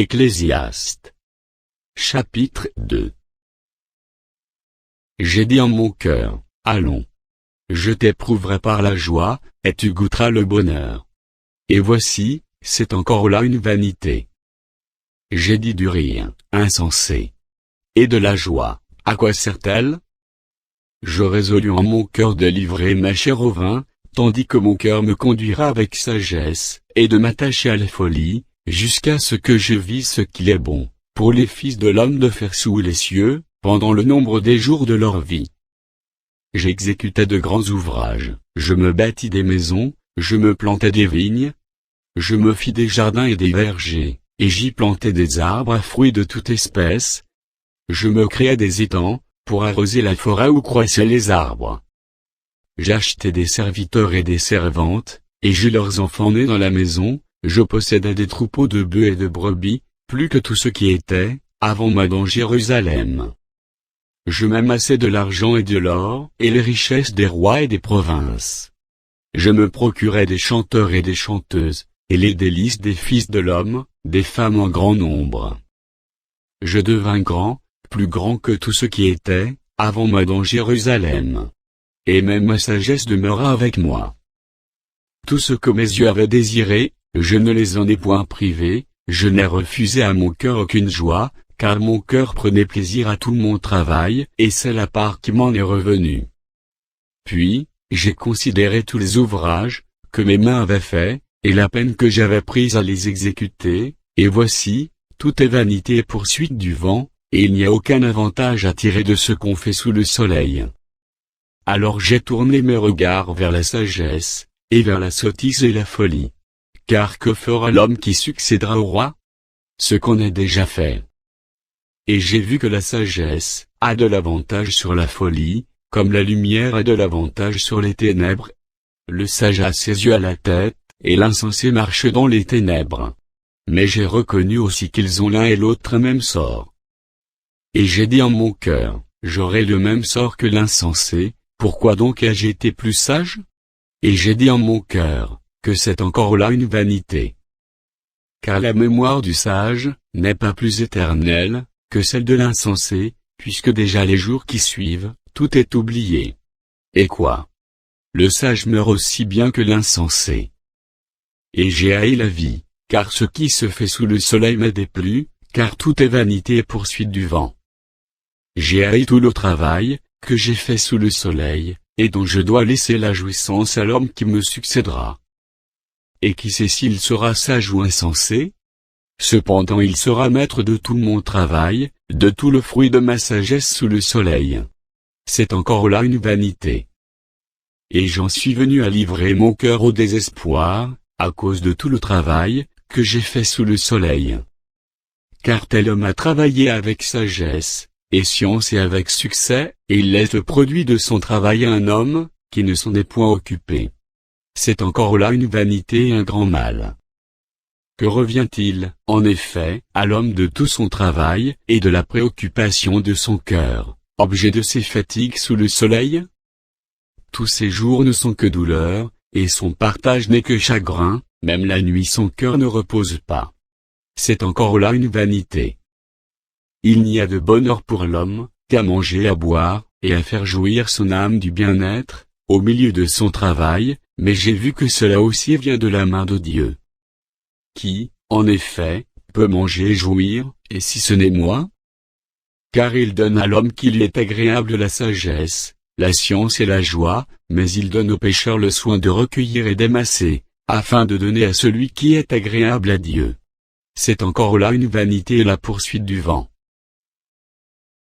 Ecclésiaste. Chapitre 2. J'ai dit en mon cœur, allons. Je t'éprouverai par la joie, et tu goûteras le bonheur. Et voici, c'est encore là une vanité. J'ai dit du rire, insensé. Et de la joie, à quoi sert-elle? Je résolus en mon cœur de livrer ma chair au vin, tandis que mon cœur me conduira avec sagesse, et de m'attacher à la folie, jusqu'à ce que je visse ce qu'il est bon, pour les fils de l'homme de faire sous les cieux, pendant le nombre des jours de leur vie. J'exécutais de grands ouvrages, je me bâtis des maisons, je me plantai des vignes, je me fis des jardins et des vergers, et j'y plantai des arbres à fruits de toute espèce. Je me créai des étangs, pour arroser la forêt où croissaient les arbres. J'achetai des serviteurs et des servantes, et j'eus leurs enfants nés dans la maison, je possédais des troupeaux de bœufs et de brebis, plus que tout ce qui était, avant moi dans Jérusalem. Je m'amassai de l'argent et de l'or, et les richesses des rois et des provinces. Je me procurai des chanteurs et des chanteuses, et les délices des fils de l'homme, des femmes en grand nombre. Je devins grand, plus grand que tout ce qui était, avant moi dans Jérusalem. Et même ma sagesse demeura avec moi. Tout ce que mes yeux avaient désiré, je ne les en ai point privés, je n'ai refusé à mon cœur aucune joie, car mon cœur prenait plaisir à tout mon travail, et c'est la part qui m'en est revenue. Puis, j'ai considéré tous les ouvrages, que mes mains avaient faits, et la peine que j'avais prise à les exécuter, et voici, tout est vanité et poursuite du vent, et il n'y a aucun avantage à tirer de ce qu'on fait sous le soleil. Alors j'ai tourné mes regards vers la sagesse, et vers la sottise et la folie. Car que fera l'homme qui succédera au roi? Ce qu'on a déjà fait. Et j'ai vu que la sagesse a de l'avantage sur la folie, comme la lumière a de l'avantage sur les ténèbres. Le sage a ses yeux à la tête, et l'insensé marche dans les ténèbres. Mais j'ai reconnu aussi qu'ils ont l'un et l'autre même sort. Et j'ai dit en mon cœur, j'aurai le même sort que l'insensé, pourquoi donc ai-je été plus sage? Et j'ai dit en mon cœur, que c'est encore là une vanité. Car la mémoire du sage n'est pas plus éternelle que celle de l'insensé, puisque déjà les jours qui suivent, tout est oublié. Et quoi? Le sage meurt aussi bien que l'insensé. Et j'ai haï la vie, car ce qui se fait sous le soleil m'a déplu, car tout est vanité et poursuite du vent. J'ai haï tout le travail, que j'ai fait sous le soleil, et dont je dois laisser la jouissance à l'homme qui me succédera. Et qui sait s'il sera sage ou insensé? Cependant il sera maître de tout mon travail, de tout le fruit de ma sagesse sous le soleil. C'est encore là une vanité. Et j'en suis venu à livrer mon cœur au désespoir, à cause de tout le travail, que j'ai fait sous le soleil. Car tel homme a travaillé avec sagesse, et science et avec succès, et il laisse le produit de son travail à un homme, qui ne s'en est point occupé. C'est encore là une vanité et un grand mal. Que revient-il, en effet, à l'homme de tout son travail, et de la préoccupation de son cœur, objet de ses fatigues sous le soleil? Tous ses jours ne sont que douleur, et son partage n'est que chagrin, même la nuit son cœur ne repose pas. C'est encore là une vanité. Il n'y a de bonheur pour l'homme, qu'à manger et à boire, et à faire jouir son âme du bien-être, au milieu de son travail, mais j'ai vu que cela aussi vient de la main de Dieu. Qui, en effet, peut manger et jouir, et si ce n'est moi? Car il donne à l'homme qui lui est agréable la sagesse, la science et la joie, mais il donne aux pécheurs le soin de recueillir et d'amasser, afin de donner à celui qui est agréable à Dieu. C'est encore là une vanité et la poursuite du vent.